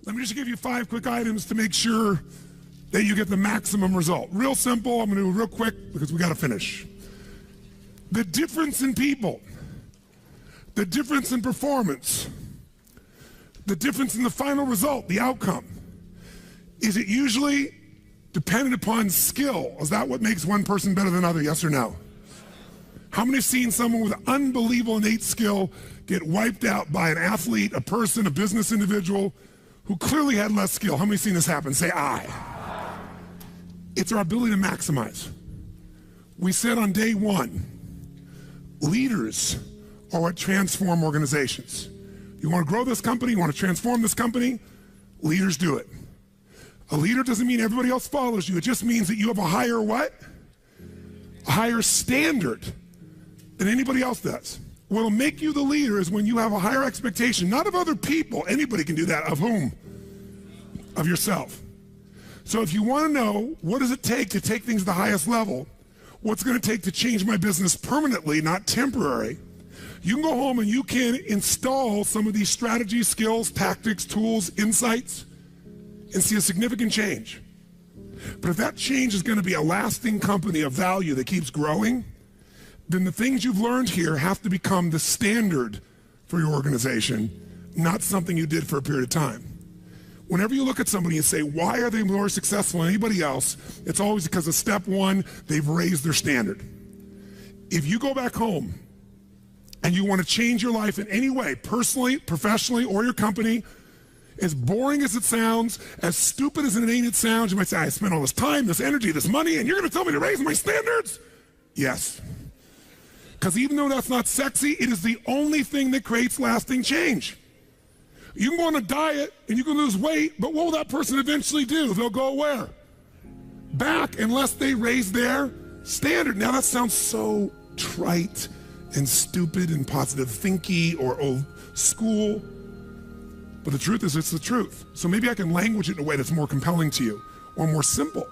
Let me just give you 5 quick items to make sure that you get the maximum result. Real simple. I'm going to do it real quick because we got to finish. The difference in people, the difference in performance, the difference in the final result, the outcome, is it usually dependent upon skill? Is that what makes one person better than another, yes or no? How many have seen someone with unbelievable innate skill get wiped out by an athlete, a person, a business individual who clearly had less skill? How many have seen this happen? Say aye. It's our ability to maximize. We said on day 1, leaders are what transform organizations. You want to grow this company, you want to transform this company, leaders do it. A leader doesn't mean everybody else follows you. It just means that you have a higher what? A higher standard than anybody else does. What'll make you the leader is when you have a higher expectation, not of other people. Anybody can do that. Of whom? Of yourself. So if you want to know what does it take to take things to the highest level, what's going to take to change my business permanently, not temporary, you can go home and you can install some of these strategies, skills, tactics, tools, insights, and see a significant change. But if that change is going to be a lasting company of value that keeps growing, then the things you've learned here have to become the standard for your organization, not something you did for a period of time. Whenever you look at somebody and say, why are they more successful than anybody else? It's always because of step 1, they've raised their standard. If you go back home and you want to change your life in any way, personally, professionally, or your company, as boring as it sounds, as stupid as it ain't it sounds, you might say, I spent all this time, this energy, this money, and you're going to tell me to raise my standards? Yes. Because even though that's not sexy, it is the only thing that creates lasting change. You can go on a diet and you can lose weight, but what will that person eventually do? They'll go where? Back, unless they raise their standard. Now that sounds so trite and stupid and positive thinky or old school, but the truth is it's the truth. So maybe I can language it in a way that's more compelling to you or more simple.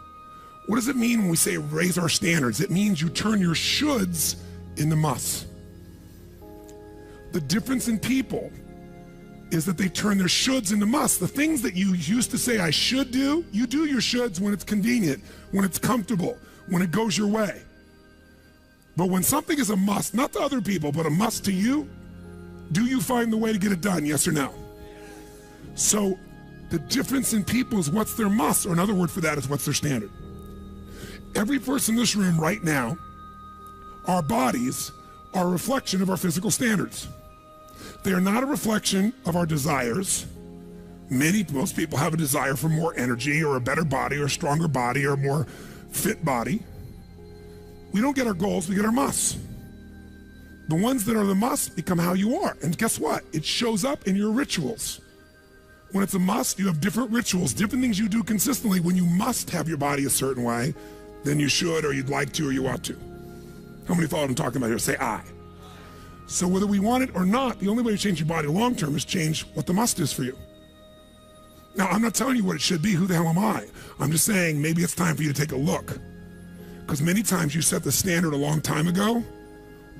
What does it mean when we say raise our standards? It means you turn your shoulds into musts. The difference in people is that they turn their shoulds into musts. The things that you used to say I should do, you do your shoulds when it's convenient, when it's comfortable, when it goes your way. But when something is a must, not to other people, but a must to you, do you find the way to get it done, yes or no? So the difference in people is what's their must, or another word for that is what's their standard. Every person in this room right now, our bodies are a reflection of our physical standards. They are not a reflection of our desires. Most people have a desire for more energy or a better body or a stronger body or a more fit body. We don't get our goals, we get our musts. The ones that are the musts become how you are. And guess what? It shows up in your rituals. When it's a must, you have different rituals, different things you do consistently when you must have your body a certain way than you should or you'd like to or you ought to. How many follow what I'm talking about here? Say aye. So whether we want it or not, the only way to change your body long term is change what the must is for you. Now, I'm not telling you what it should be. Who the hell am I? I'm just saying maybe it's time for you to take a look. Because many times you set the standard a long time ago,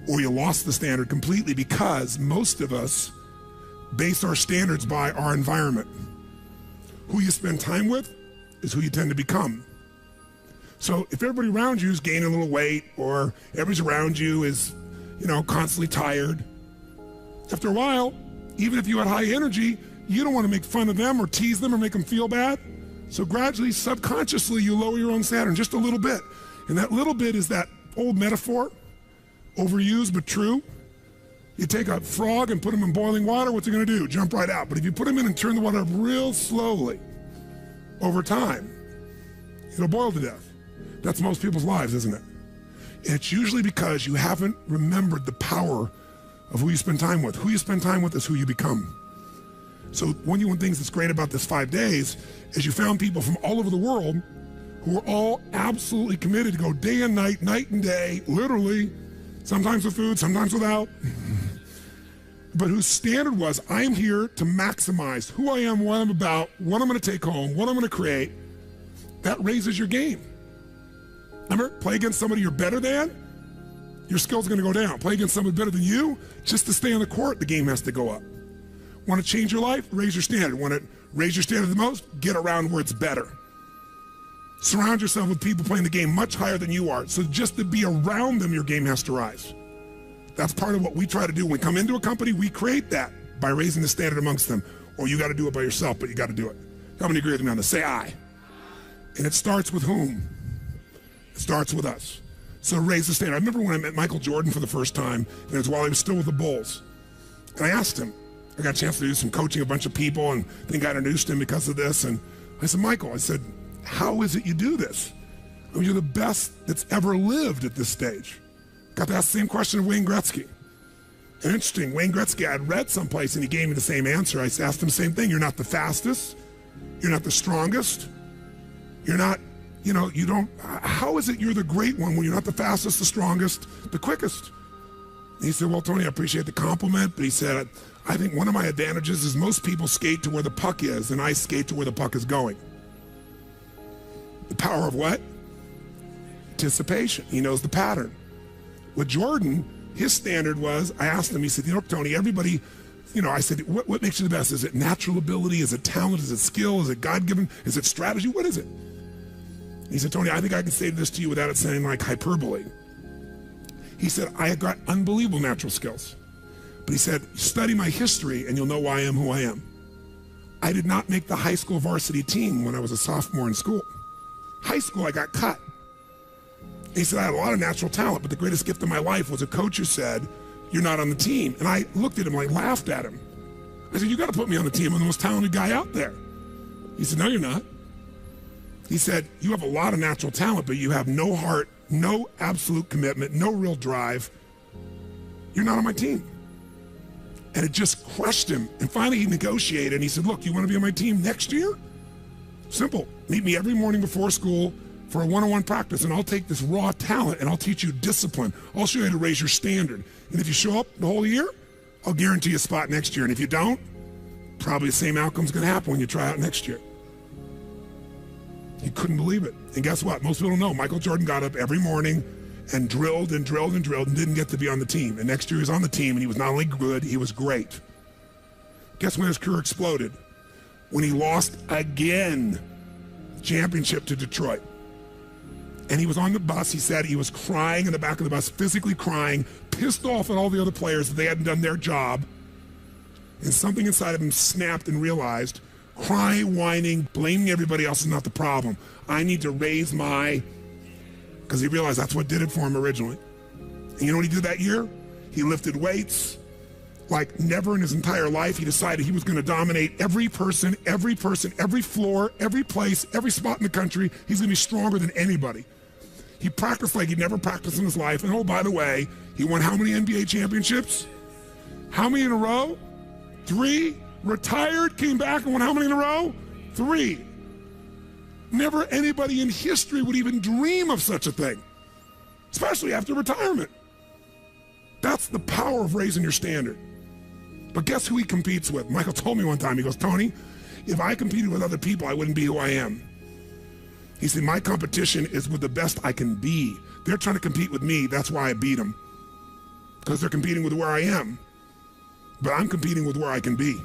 or you lost the standard completely because most of us base our standards by our environment. Who you spend time with is who you tend to become. So if everybody around you is gaining a little weight, or everybody around you is, constantly tired, after a while, even if you had high energy, you don't want to make fun of them or tease them or make them feel bad. So gradually, subconsciously, you lower your own standard just a little bit. And that little bit is that old metaphor, overused but true. You take a frog and put him in boiling water, what's it going to do? Jump right out. But if you put him in and turn the water up real slowly, over time, it'll boil to death. That's most people's lives, isn't it? And it's usually because you haven't remembered the power of who you spend time with. Who you spend time with is who you become. So one of the things that's great about this 5 days is you found people from all over the world who are all absolutely committed to go day and night, night and day, literally, sometimes with food, sometimes without, but whose standard was, I am here to maximize who I am, what I'm about, what I'm going to take home, what I'm going to create. That raises your game. Remember, play against somebody you're better than, your skill's going to go down. Play against somebody better than you, just to stay on the court, the game has to go up. Want to change your life? Raise your standard. Want to Raise your standard the most, get around where it's better. Surround yourself with people playing the game much higher than you are. So just to be around them, your game has to rise. That's part of what we try to do. When we come into a company, we create that by raising the standard amongst them. Or you got to do it by yourself, but you got to do it. How many agree with me on this? Say I. And it starts with whom? It starts with us. So raise the standard. I remember when I met Michael Jordan for the first time, and it was while he was still with the Bulls. And I asked him, I got a chance to do some coaching, a bunch of people, and I think I introduced him because of this. And I said, Michael, I said, how is it you do this? I mean, you're the best that's ever lived at this stage. Got to ask the same question of Wayne Gretzky. And interesting, Wayne Gretzky, I had read someplace and he gave me the same answer. I asked him the same thing. You're not the fastest. You're not the strongest. You're not, you don't, how is it you're the great one when you're not the fastest, the strongest, the quickest? And he said, well, Tony, I appreciate the compliment, but he said, I think one of my advantages is most people skate to where the puck is and I skate to where the puck is going. The power of what? Anticipation. He knows the pattern. With Jordan, his standard was, I asked him, he said, Tony, everybody, I said, what makes you the best? Is it natural ability? Is it talent? Is it skill? Is it God-given? Is it strategy? What is it? He said, Tony, I think I can say this to you without it sounding like hyperbole. He said, I have got unbelievable natural skills. But he said, study my history and you'll know why I am who I am. I did not make the high school varsity team when I was a sophomore in school. High school, I got cut. He said, I had a lot of natural talent, but the greatest gift of my life was a coach who said, you're not on the team. And I looked at him, I laughed at him. I said, you got to put me on the team. I'm the most talented guy out there. He said, no, you're not. He said, you have a lot of natural talent, but you have no heart, no absolute commitment, no real drive. You're not on my team. And it just crushed him. And finally he negotiated and he said, look, you want to be on my team next year? Simple. Meet me every morning before school for a one-on-one practice, and I'll take this raw talent and I'll teach you discipline. I'll show you how to raise your standard. And if you show up the whole year, I'll guarantee you a spot next year. And if you don't, probably the same outcome's going to happen when you try out next year. He couldn't believe it. And guess what? Most people don't know. Michael Jordan got up every morning and drilled and drilled and drilled and didn't get to be on the team. And next year he was on the team, and he was not only good, he was great. Guess when his career exploded? When he lost again, championship to Detroit. And he was on the bus. He said he was crying in the back of the bus, physically crying, pissed off at all the other players that they hadn't done their job. And something inside of him snapped and realized, crying, whining, blaming everybody else is not the problem. I need to raise my, because he realized that's what did it for him originally. And you know what he did that year? He lifted weights like never in his entire life. He decided he was going to dominate every person, every floor, every place, every spot in the country. He's going to be stronger than anybody. He practiced like he'd never practiced in his life. And oh, by the way, he won how many NBA championships? How many in a row? 3. Retired, came back and won how many in a row? 3. Never anybody in history would even dream of such a thing, especially after retirement. That's the power of raising your standard. But guess who he competes with? Michael told me one time, he goes, Tony, if I competed with other people, I wouldn't be who I am. He said, my competition is with the best I can be. They're trying to compete with me. That's why I beat them. Because they're competing with where I am. But I'm competing with where I can be.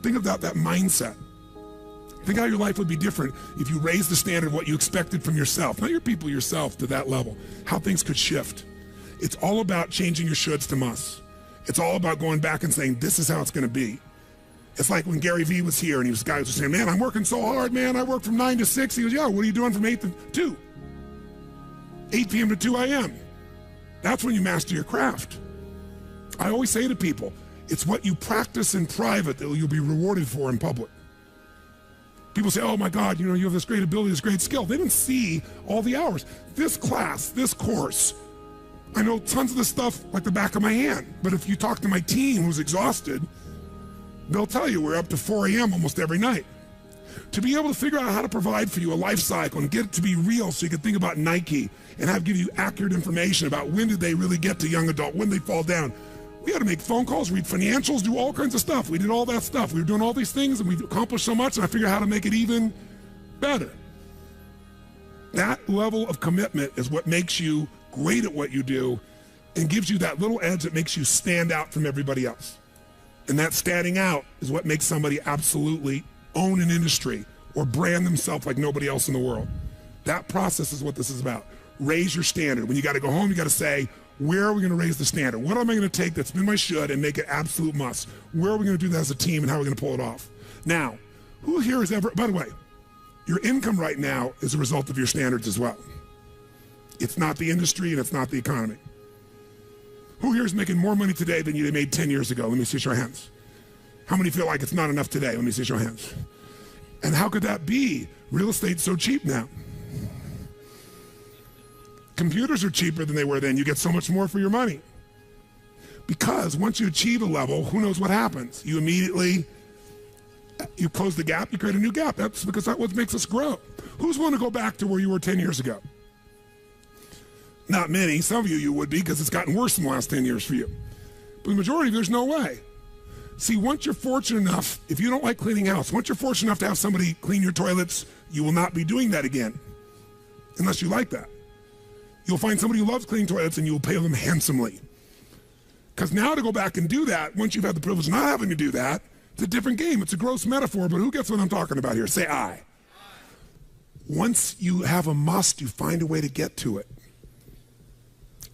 Think about that mindset. Think how your life would be different if you raised the standard of what you expected from yourself, not your people, yourself, to that level. How things could shift. It's all about changing your shoulds to musts. It's all about going back and saying, this is how it's going to be. It's like when Gary Vee was here and guys were saying, man, I'm working so hard, man. I work from 9 to 6. He goes, yeah, what are you doing from 8 to 2? 8 p.m. to 2 a.m. That's when you master your craft. I always say to people, it's what you practice in private that you'll be rewarded for in public. People say, oh my God, you have this great ability, this great skill. They didn't see all the hours. This class, this course, I know tons of this stuff like the back of my hand. But if you talk to my team who's exhausted, they'll tell you we're up to 4 a.m. almost every night. To be able to figure out how to provide for you a life cycle and get it to be real so you can think about Nike and give you accurate information about when did they really get to young adult, when they fall down. We had to make phone calls, read financials, do all kinds of stuff. We did all that stuff. We were doing all these things and we've accomplished so much, and I figured out how to make it even better. That level of commitment is what makes you great at what you do and gives you that little edge that makes you stand out from everybody else. And that standing out is what makes somebody absolutely own an industry or brand themselves like nobody else in the world. That process is what this is about. Raise your standard. When you got to go home, you got to say, where are we going to raise the standard? What am I going to take that's been my should and make it absolute must? Where are we going to do that as a team, and how are we going to pull it off? Now, who here has ever, by the way, your income right now is a result of your standards as well. It's not the industry and it's not the economy. Who here is making more money today than you made 10 years ago? Let me see your hands. How many feel like it's not enough today? Let me see your hands. And how could that be? Real estate's so cheap now. Computers are cheaper than they were then. You get so much more for your money. Because once you achieve a level, who knows what happens? You immediately, you close the gap, you create a new gap. That's because that's what makes us grow. Who's want to go back to where you were 10 years ago? Not many. Some of you would be, because it's gotten worse in the last 10 years for you. But the majority, there's no way. See, once you're fortunate enough, if you don't like cleaning house, once you're fortunate enough to have somebody clean your toilets, you will not be doing that again, unless you like that. You'll find somebody who loves cleaning toilets and you will pay them handsomely. Because now to go back and do that, once you've had the privilege of not having to do that, it's a different game. It's a gross metaphor, but who gets what I'm talking about here? Say I. Once you have a must, you find a way to get to it.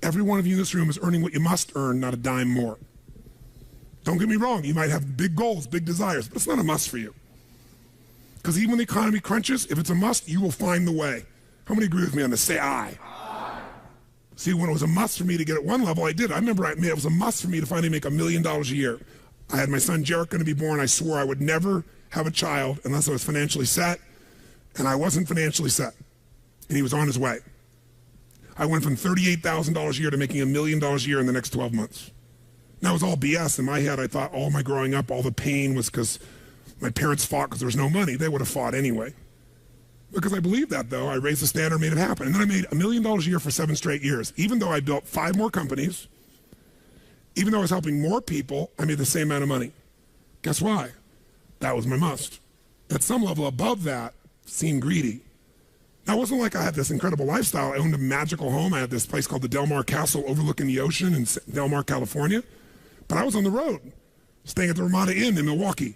Every one of you in this room is earning what you must earn, not a dime more. Don't get me wrong, you might have big goals, big desires, but it's not a must for you. Because even when the economy crunches, if it's a must, you will find the way. How many agree with me on this? Say I. See, when it was a must for me to get at one level, I did. I remember it was a must for me to finally make $1 million a year. I had my son Jarek going to be born. I swore I would never have a child unless I was financially set, and I wasn't financially set. And he was on his way. I went from $38,000 a year to making $1 million a year in the next 12 months. And that was all BS. In my head, I thought all my growing up, all the pain was because my parents fought because there was no money. They would have fought anyway. Because I believed that, though. I raised the standard, made it happen. And then I made $1 million a year for 7 straight years. Even though I built 5 more companies, even though I was helping more people, I made the same amount of money. Guess why? That was my must. At some level above that, seemed greedy. Now, it wasn't like I had this incredible lifestyle. I owned a magical home. I had this place called the Del Mar Castle overlooking the ocean in Del Mar, California. But I was on the road, staying at the Ramada Inn in Milwaukee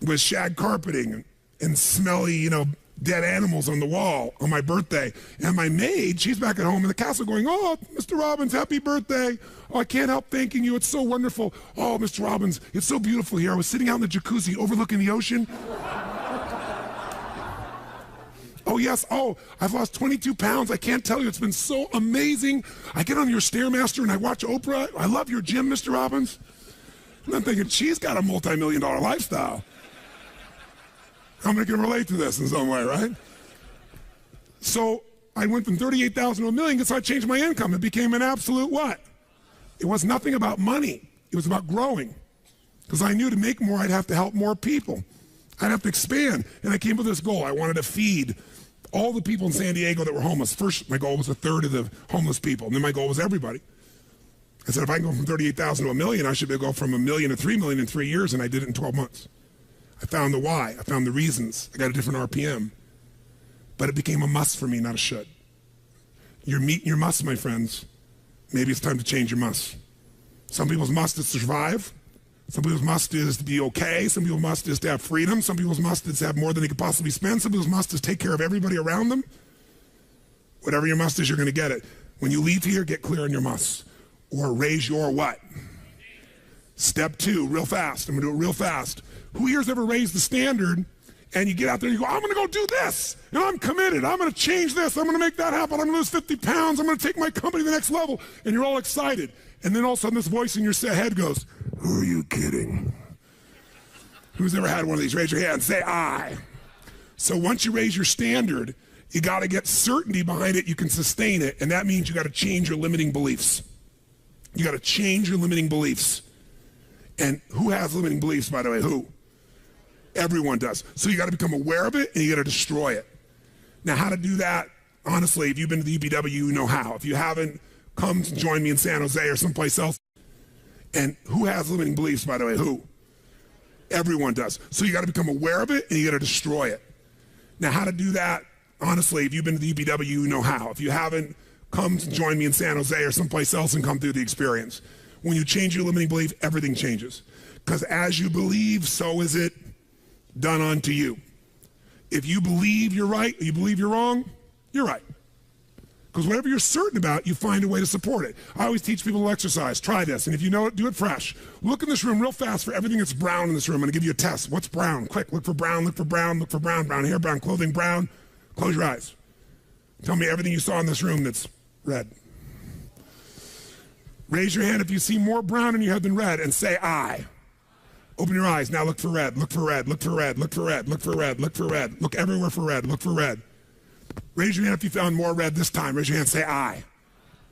with shag carpeting and smelly, dead animals on the wall on my birthday. And my maid, she's back at home in the castle going, "Oh, Mr. Robbins, happy birthday. Oh, I can't help thanking you. It's so wonderful. Oh, Mr. Robbins, it's so beautiful here. I was sitting out in the jacuzzi overlooking the ocean. Oh, yes. Oh, I've lost 22 pounds. I can't tell you. It's been so amazing. I get on your Stairmaster and I watch Oprah. I love your gym, Mr. Robbins." And I'm thinking, she's got a multi-million-dollar lifestyle. How many can relate to this in some way, right? So I went from 38,000 to $1 million because I changed my income. It became an absolute what? It was nothing about money. It was about growing. Because I knew to make more, I'd have to help more people. I'd have to expand. And I came with this goal. I wanted to feed all the people in San Diego that were homeless. First, my goal was 1/3 of the homeless people. And then my goal was everybody. I said, if I can go from 38,000 to $1 million, I should be able to go from $1 million to $3 million in 3 years. And I did it in 12 months. I found the why. I found the reasons. I got a different RPM. But it became a must for me, not a should. You're meeting your must, my friends. Maybe it's time to change your must. Some people's must is to survive. Some people's must is to be okay. Some people's must is to have freedom. Some people's must is to have more than they could possibly spend. Some people's must is take care of everybody around them. Whatever your must is, you're going to get it. When you leave here, get clear on your must. Or raise your what? Step 2, real fast. I'm going to do it real fast. Who here's ever raised the standard and you get out there and you go, I'm going to go do this, and I'm committed. I'm going to change this. I'm going to make that happen. I'm going to lose 50 pounds. I'm going to take my company to the next level. And you're all excited. And then all of a sudden this voice in your head goes, who are you kidding? Who's ever had one of these? Raise your hand. Say I. So once you raise your standard, you got to get certainty behind it. You can sustain it. And that means you got to change your limiting beliefs. You got to change your limiting beliefs. And who has limiting beliefs, by the way? Who? Everyone does. So you got to become aware of it and you got to destroy it. Now, how to do that? Honestly, if you've been to the UPW, you know how. If you haven't, come join me in San Jose or someplace else. And who has limiting beliefs, by the way? Who? Everyone does. So you got to become aware of it and you got to destroy it. Now, how to do that? Honestly, if you've been to the UPW, you know how. If you haven't, come join me in San Jose or someplace else and come through the experience. When you change your limiting belief, everything changes. Because as you believe, so is it done unto you. If you believe you're right, or you believe you're wrong, you're right. Because whatever you're certain about, you find a way to support it. I always teach people to exercise. Try this, and if you know it, do it fresh. Look in this room real fast for everything that's brown in this room. I'm going to give you a test. What's brown? Quick, look for brown, look for brown, look for brown. Brown hair, brown clothing, brown. Close your eyes. Tell me everything you saw in this room that's red. Raise your hand if you see more brown in your head than red, and say I. Open your eyes. Now look for red, look for red, look for red, look for red, look for red, look for red. Look everywhere for red, look for red. Raise your hand if you found more red this time. Raise your hand, say I.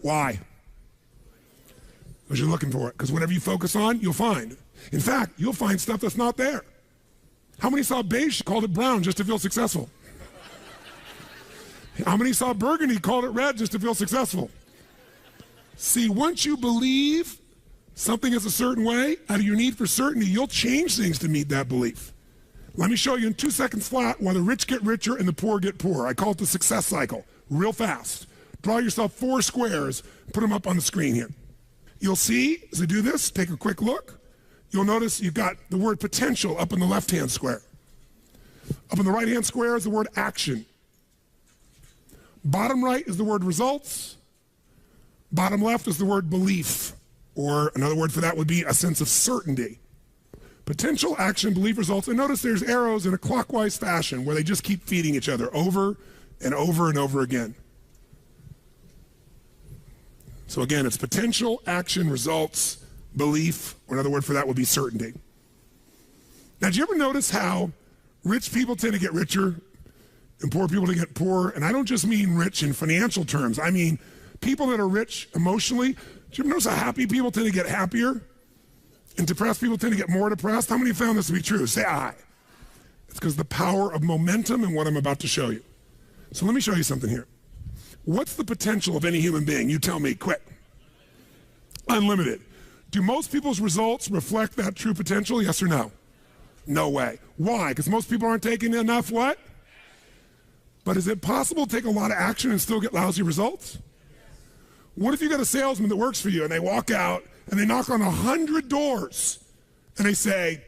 Why? Because you're looking for it. Because whatever you focus on, you'll find. In fact, you'll find stuff that's not there. How many saw beige, called it brown just to feel successful? How many saw burgundy, called it red just to feel successful? See, once you believe something is a certain way, out of your need for certainty, you'll change things to meet that belief. Let me show you in 2 seconds flat why the rich get richer and the poor get poorer. I call it the success cycle, real fast. Draw yourself 4 squares, put them up on the screen here. You'll see, as I do this, take a quick look, you'll notice you've got the word potential up in the left-hand square. Up in the right-hand square is the word action. Bottom right is the word results. Bottom left is the word belief, or another word for that would be a sense of certainty. Potential, action, belief, results. And notice there's arrows in a clockwise fashion where they just keep feeding each other over and over and over again. So again, it's potential, action, results, belief, or another word for that would be certainty. Now, do you ever notice how rich people tend to get richer and poor people to get poorer? And I don't just mean rich in financial terms. I mean people that are rich emotionally. Do you ever notice how happy people tend to get happier? And depressed people tend to get more depressed? How many have found this to be true? Say I. It's because of the power of momentum and what I'm about to show you. So let me show you something here. What's the potential of any human being? You tell me, quick. Unlimited. Do most people's results reflect that true potential? Yes or no? No way. Why? Because most people aren't taking enough what? But is it possible to take a lot of action and still get lousy results? What if you got a salesman that works for you and they walk out and they knock on 100 doors and they say,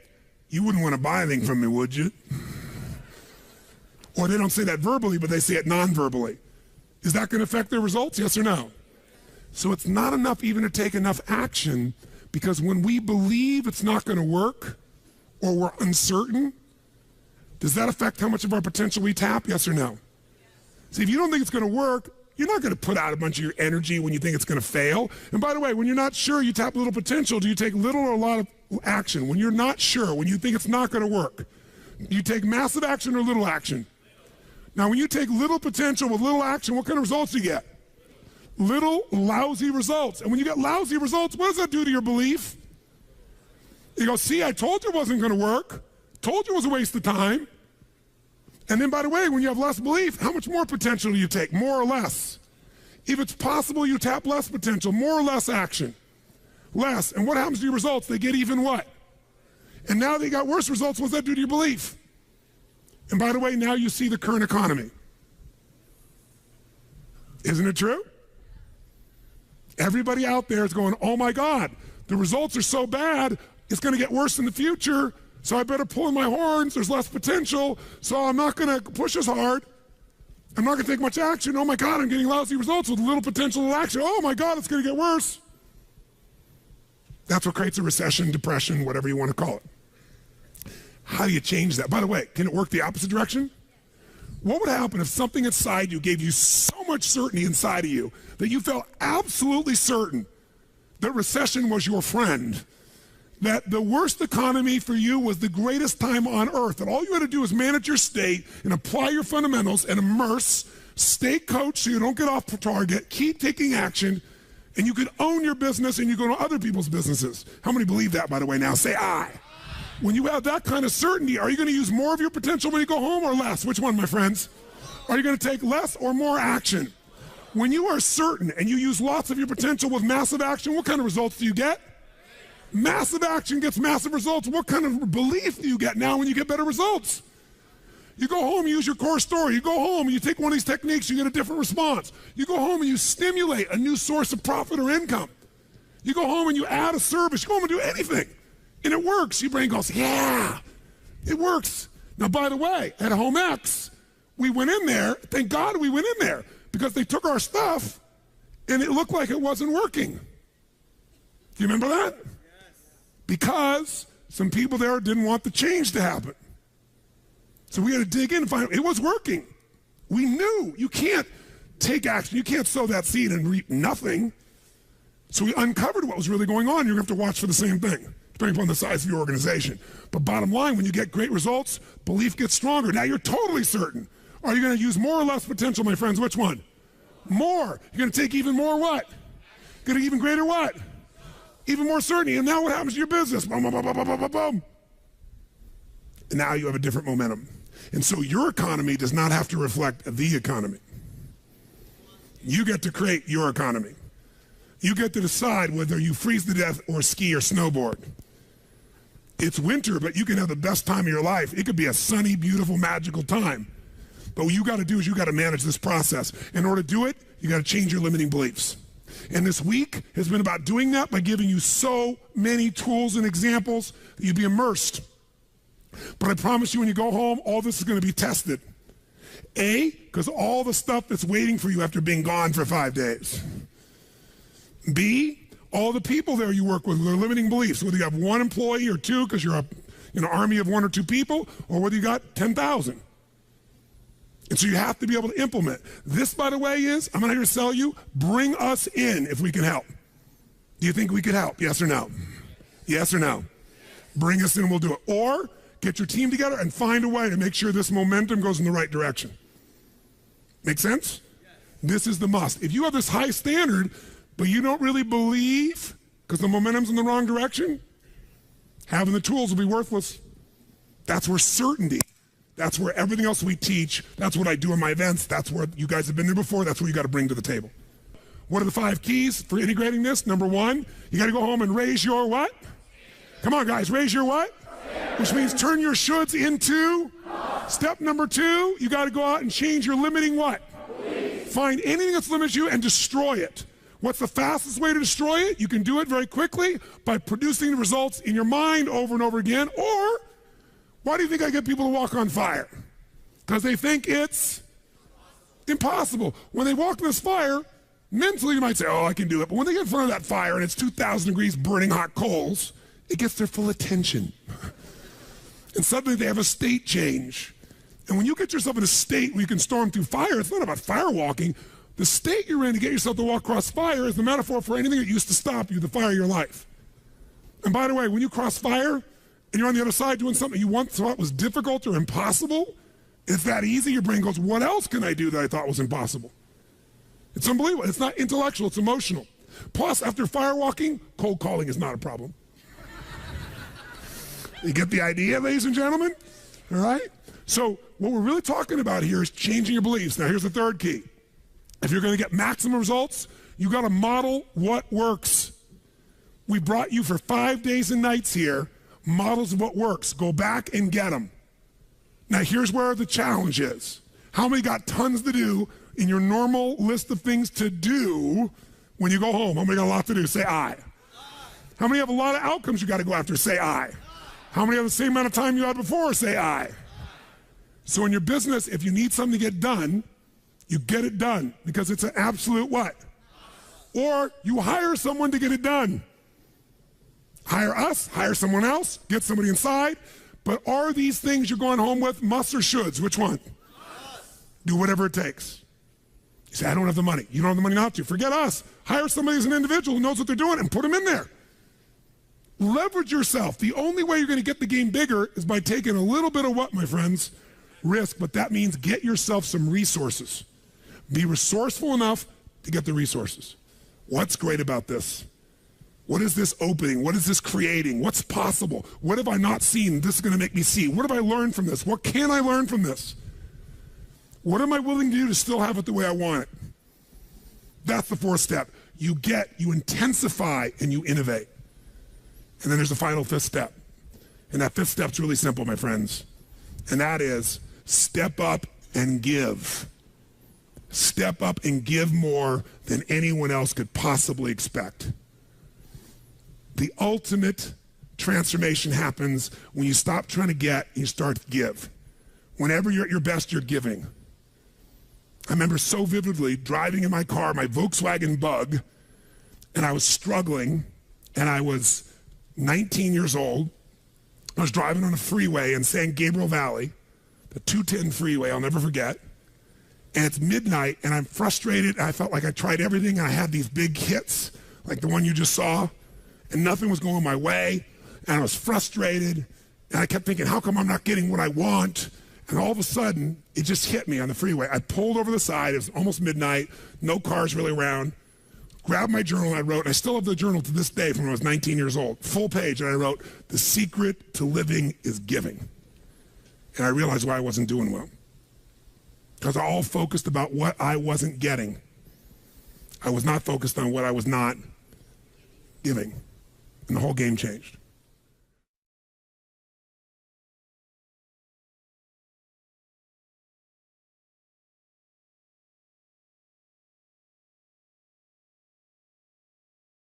you wouldn't want to buy anything from me, would you? Or they don't say that verbally, but they say it non-verbally. Is that going to affect their results? Yes or no? So it's not enough even to take enough action, because when we believe it's not going to work or we're uncertain, does that affect how much of our potential we tap? Yes or no? See, if you don't think it's going to work, you're not going to put out a bunch of your energy when you think it's going to fail. And by the way, when you're not sure, you tap little potential. Do you take little or a lot of action? When you're not sure, when you think it's not going to work, do you take massive action or little action? Now, when you take little potential with little action, what kind of results do you get? Little lousy results. And when you get lousy results, what does that do to your belief? You go, see, I told you it wasn't going to work. Told you it was a waste of time. And then, by the way, when you have less belief, how much more potential do you take? More or less? If it's possible, you tap less potential, more or less action. Less. And what happens to your results? They get even what? And now they got worse results. What does that do to your belief? And by the way, now you see the current economy. Isn't it true? Everybody out there is going, oh my God, the results are so bad, it's going to get worse in the future. So I better pull in my horns, there's less potential, so I'm not going to push as hard. I'm not going to take much action. Oh my God, I'm getting lousy results with little potential of action. Oh my God, it's going to get worse. That's what creates a recession, depression, whatever you want to call it. How do you change that? By the way, can it work the opposite direction? What would happen if something inside you gave you so much certainty inside of you that you felt absolutely certain that recession was your friend? That the worst economy for you was the greatest time on earth, and all you had to do is manage your state and apply your fundamentals and immerse, stay coached so you don't get off target, keep taking action, and you could own your business and you go to other people's businesses. How many believe that, by the way, now? Say I. When you have that kind of certainty, are you going to use more of your potential when you go home or less? Which one, my friends? Are you going to take less or more action? When you are certain and you use lots of your potential with massive action, what kind of results do you get? Massive action gets massive results. What kind of belief do you get now when you get better results? You go home, you use your core story. You go home and you take one of these techniques, you get a different response. You go home and you stimulate a new source of profit or income. You go home and you add a service. You go home and do anything. And it works. Your brain goes, yeah, it works. Now, by the way, at Home X, we went in there. Thank God we went in there because they took our stuff and it looked like it wasn't working. Do you remember that? Yes. Because some people there didn't want the change to happen. So we had to dig in and find out it was working. We knew you can't take action. You can't sow that seed and reap nothing. So we uncovered what was really going on. You're going to have to watch for the same thing, depending upon the size of your organization. But bottom line, when you get great results, belief gets stronger. Now you're totally certain. Are you going to use more or less potential, my friends? Which one? More. You're going to take even more what? Going to even greater what? Even more certainty. And now what happens to your business? Boom, boom, boom, boom, boom, boom, boom. And now you have a different momentum. And so your economy does not have to reflect the economy. You get to create your economy. You get to decide whether you freeze to death or ski or snowboard. It's winter, but you can have the best time of your life. It could be a sunny, beautiful, magical time. But what you got to do is you got to manage this process. In order to do it, you got to change your limiting beliefs. And this week has been about doing that by giving you so many tools and examples that you'd be immersed. But I promise you when you go home, all this is going to be tested. A, because all the stuff that's waiting for you after being gone for 5 days. B, all the people there you work with, their limiting beliefs, whether you have one employee or two because you're an army of one or two people, or whether you got 10,000. And so you have to be able to implement. This, by the way, is, I'm not here to sell you, bring us in if we can help. Do you think we could help? Yes or no? Yes or no? Bring us in and we'll do it. Or get your team together and find a way to make sure this momentum goes in the right direction. Make sense? This is the must. If you have this high standard, but you don't really believe because the momentum's in the wrong direction, having the tools will be worthless. That's where certainty, that's where everything else we teach, that's what I do in my events, that's where you guys have been there before, that's what you got to bring to the table. What are the 5 keys for integrating this? Number 1, you got to go home and raise your what? Come on, guys, raise your what? Which means turn your shoulds into. Step number 2, you got to go out and change your limiting what? Find anything that's limited you and destroy it. What's the fastest way to destroy it? You can do it very quickly by producing the results in your mind over and over again. Or, why do you think I get people to walk on fire? Because they think it's impossible. When they walk in this fire, mentally you might say, oh, I can do it. But when they get in front of that fire and it's 2,000 degrees burning hot coals, it gets their full attention. And suddenly they have a state change. And when you get yourself in a state where you can storm through fire, it's not about fire walking. The state you're in to get yourself to walk across fire is the metaphor for anything that used to stop you, the fire of your life. And by the way, when you cross fire and you're on the other side doing something you once thought was difficult or impossible, it's that easy, your brain goes, what else can I do that I thought was impossible? It's unbelievable. It's not intellectual, it's emotional. Plus, after fire walking, cold calling is not a problem. You get the idea, ladies and gentlemen? All right? So what we're really talking about here is changing your beliefs. Now, here's the 3rd key. If you're going to get maximum results, you got to model what works. We brought you for 5 days and nights here, models of what works. Go back and get them. Now, here's where the challenge is. How many got tons to do in your normal list of things to do when you go home? How many got a lot to do? Say I. How many have a lot of outcomes you got to go after? Say I. How many have the same amount of time you had before? Say I. So in your business, if you need something to get done, you get it done because it's an absolute what? Or you hire someone to get it done. Hire us, hire someone else, get somebody inside. But are these things you're going home with musts or shoulds? Which one? Do whatever it takes. You say, I don't have the money. You don't have the money not to. Forget us. Hire somebody as an individual who knows what they're doing and put them in there. Leverage yourself. The only way you're going to get the game bigger is by taking a little bit of what, my friends? Risk, but that means get yourself some resources. Be resourceful enough to get the resources. What's great about this? What is this opening? What is this creating? What's possible? What have I not seen? This is going to make me see. What have I learned from this? What can I learn from this? What am I willing to do to still have it the way I want it? That's the 4th step. You intensify, and you innovate. And then there's the final 5th step. And that 5th step's really simple, my friends. And that is step up and give. Step up and give more than anyone else could possibly expect. The ultimate transformation happens when you stop trying to get and you start to give. Whenever you're at your best, you're giving. I remember so vividly driving in my car, my Volkswagen Bug, and I was struggling, and I was 19 years old. I was driving on a freeway in San Gabriel Valley, the 210 freeway, I'll never forget. And it's midnight, and I'm frustrated. I felt like I tried everything, and I had these big hits, like the one you just saw, and nothing was going my way, and I was frustrated, and I kept thinking, how come I'm not getting what I want? And all of a sudden, it just hit me on the freeway. I pulled over the side. It was almost midnight, no cars really around, grabbed my journal, and I wrote, I still have the journal to this day from when I was 19 years old, full page, and I wrote, the secret to living is giving. And I realized why I wasn't doing well. Because I all focused about what I wasn't getting. I was not focused on what I was not giving. And the whole game changed.